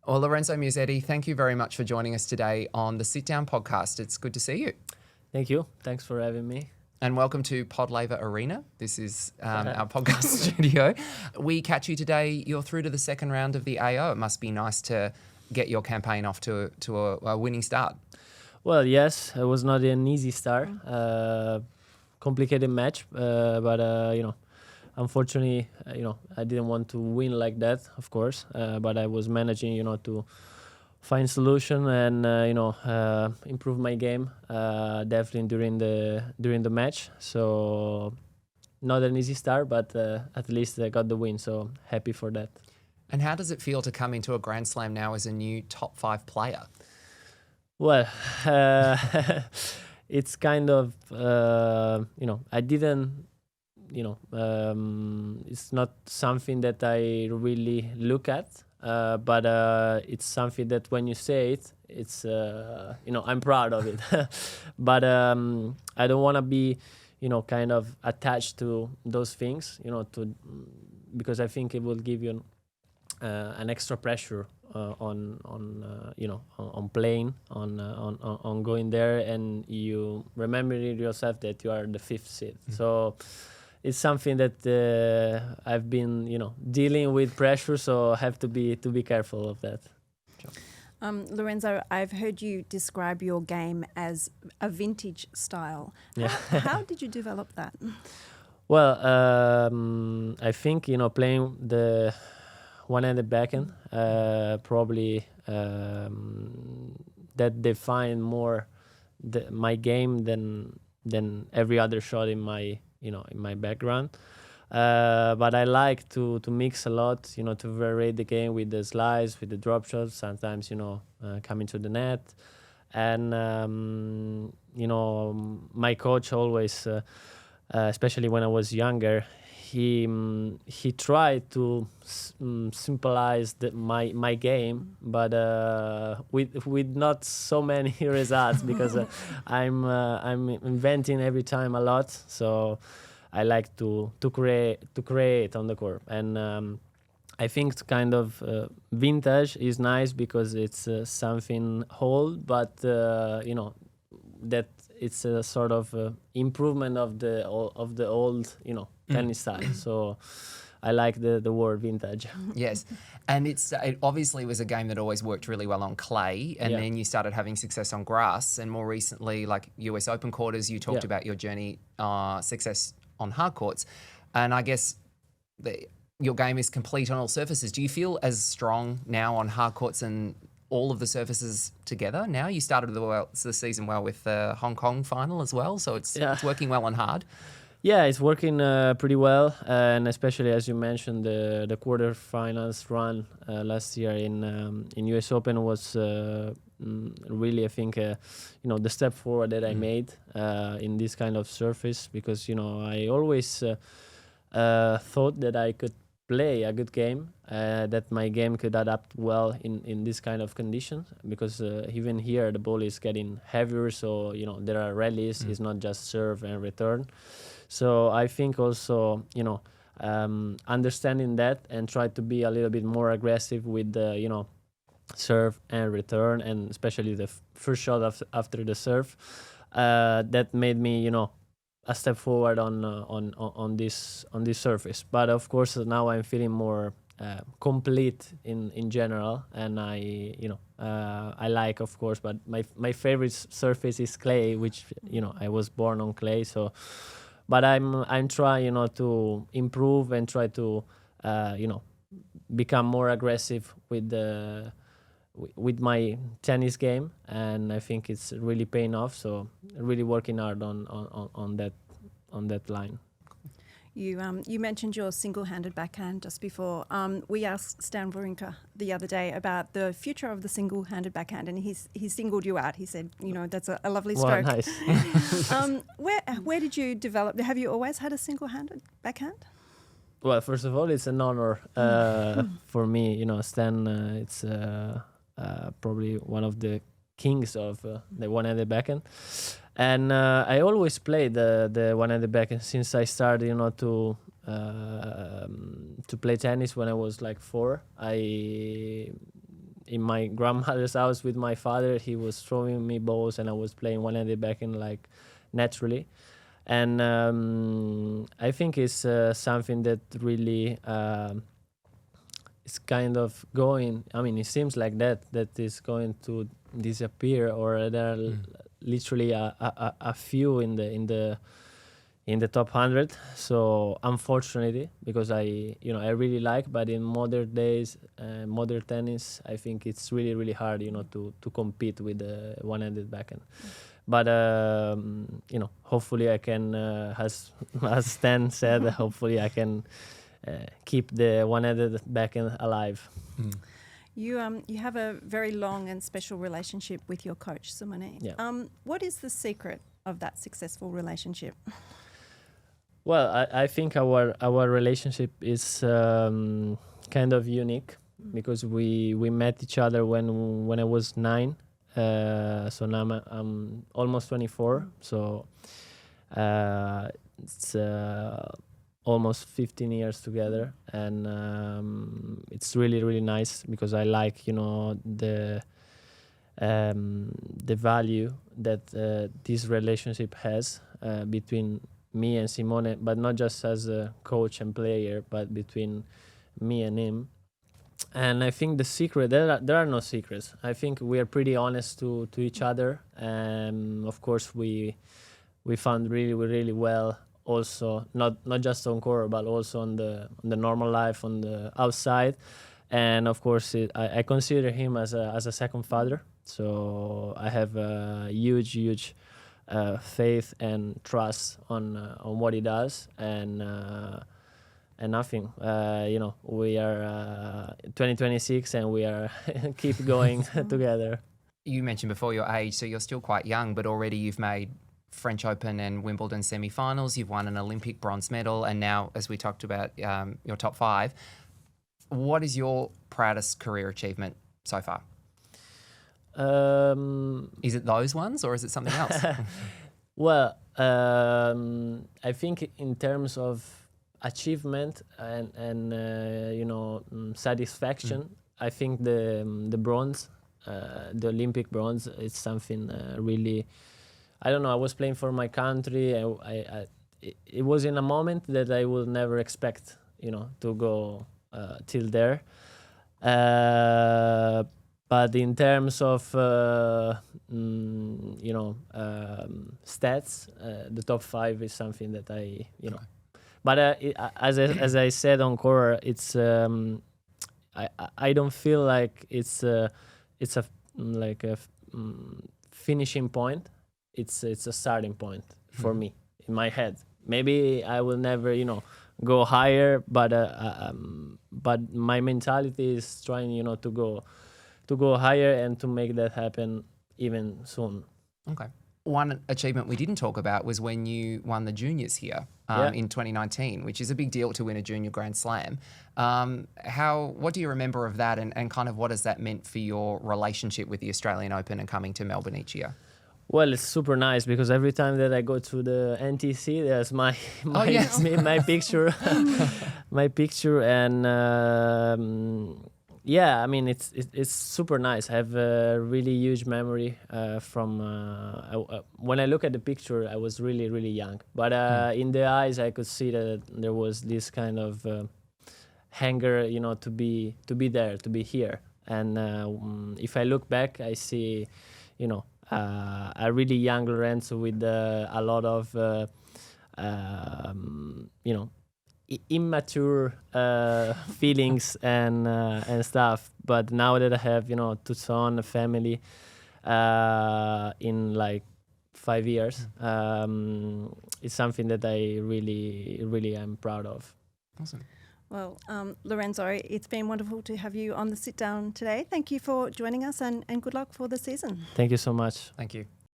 Well, Lorenzo Musetti, thank you very much for joining us today on the Sit Down podcast. It's good to see you. Thank you. Thanks for having me. And welcome to Rod Laver Arena. This is our podcast studio. We catch you today. You're through to the second round of the AO. It must be nice to get your campaign off to a winning start. Well, yes, it was not an easy start. Complicated match, but unfortunately, I didn't want to win like that, of course. But I was managing, to find solution and improve my game definitely during the match. So not an easy start, but at least I got the win. So happy for that. And how does it feel to come into a Grand Slam now as a new top 5 player? Well, it's kind of I didn't. It's not something that I really look at. But it's something that when you say it, it's I'm proud of it. But I don't want to be kind of attached to those things, because I think it will give you an extra pressure on playing, on going there, and you remember yourself that you are the 5th seed. So it's something that I've been, dealing with pressure, so I have to be careful of that. Lorenzo, I've heard you describe your game as a vintage style. Yeah. How did you develop that? Well, I think, playing the one-handed backhand, probably that defined more my game than every other shot in my background. But I like to mix a lot, to vary the game with the slice, with the drop shots, sometimes, coming to the net. And, my coach always, especially when I was younger, he tried to simplify my game, but with not so many results, because I'm inventing every time a lot. So I like to create on the court, and I think it's kind of vintage is nice because it's something old, but that it's a sort of improvement of the old tennis style. So I like the word vintage. Yes, and it obviously was a game that always worked really well on clay, and then you started having success on grass, and more recently, like US Open quarters, you talked about your journey, success on hard courts, and I guess your game is complete on all surfaces. Do you feel as strong now on hard courts and all of the surfaces together now? You started the season well with the Hong Kong final as well, so it's working well on hard. Yeah, it's working pretty well, and especially as you mentioned, the quarterfinals run last year in US Open was really, I think, the step forward that I made in this kind of surface, because I always thought that I could play a good game, that my game could adapt well in this kind of conditions, because even here the ball is getting heavier, so there are rallies. It's not just serve and return. So I think also understanding that and try to be a little bit more aggressive with the serve and return, and especially the first shot after the serve, that made me a step forward on this surface. But of course now I'm feeling more complete in general, and I like, of course, but my favorite surface is clay, which I was born on clay. So but I'm trying to improve and try to become more aggressive with my tennis game, and I think it's really paying off. So really working hard on that line. You mentioned your single-handed backhand just before. We asked Stan Wawrinka the other day about the future of the single-handed backhand, and he singled you out. He said, that's a lovely stroke. Wow, nice. Where did you develop? Have you always had a single-handed backhand? Well, first of all, it's an honor for me. Stan, it's probably one of the kings of the one-handed backhand. And I always played the one-handed backhand since I started, to play tennis when I was like 4. in my grandmother's house with my father. He was throwing me balls, and I was playing one-handed backhand like naturally. And I think it's something that really is kind of going. I mean, it seems like that is going to disappear, or there are literally a few in the top 100. So unfortunately, because I really like, but in modern days, modern tennis, I think it's really, really hard, to compete with the one-handed backhand. But hopefully I can, as Stan said, hopefully I can keep the one-handed backhand alive. You have a very long and special relationship with your coach, Simone. Yeah. What is the secret of that successful relationship? Well, I think our relationship is kind of unique, because we met each other when I was 9. So now I'm almost 24. So it's almost 15 years together, and it's really, really nice, because I like the value that this relationship has between me and Simone, but not just as a coach and player, but between me and him. And I think the secret, there are no secrets. I think we are pretty honest to each other, and of course we found really, really well, also not just on court, but also on the normal life, on the outside. And of course I consider him as a second father, so I have a huge faith and trust on what he does. And nothing, we are 2026, and we are keep going together. You mentioned before your age, so you're still quite young, but already you've made French Open and Wimbledon semi-finals. You've won an Olympic bronze medal, and now, as we talked about, your top 5. What is your proudest career achievement so far? Is it those ones, or is it something else? Well, I think in terms of achievement and satisfaction, I think the bronze, the Olympic bronze, is something really. I don't know. I was playing for my country. It was in a moment that I would never expect, to go till there. But in terms of stats, the top 5 is something that I. But as I said on court, it's I don't feel like it's a finishing point. It's a starting point for me in my head. Maybe I will never go higher, but my mentality is trying to go higher and to make that happen even soon. Okay. One achievement we didn't talk about was when you won the juniors here in 2019, which is a big deal to win a junior Grand Slam. What do you remember of that, and kind of what has that meant for your relationship with the Australian Open and coming to Melbourne each year? Well, it's super nice, because every time that I go to the NTC, there's my picture, my picture, and I mean it's super nice. I have a really huge memory from when I look at the picture. I was really, really young, but in the eyes I could see that there was this kind of hunger, to be there, to be here. And if I look back, I see, a really young Lorenzo with a lot of, immature feelings and stuff. But now that I have, two sons, a family, in like 5 years, it's something that I really, really am proud of. Awesome. Well, Lorenzo, it's been wonderful to have you on the sit down today. Thank you for joining us, and good luck for the season. Thank you so much. Thank you.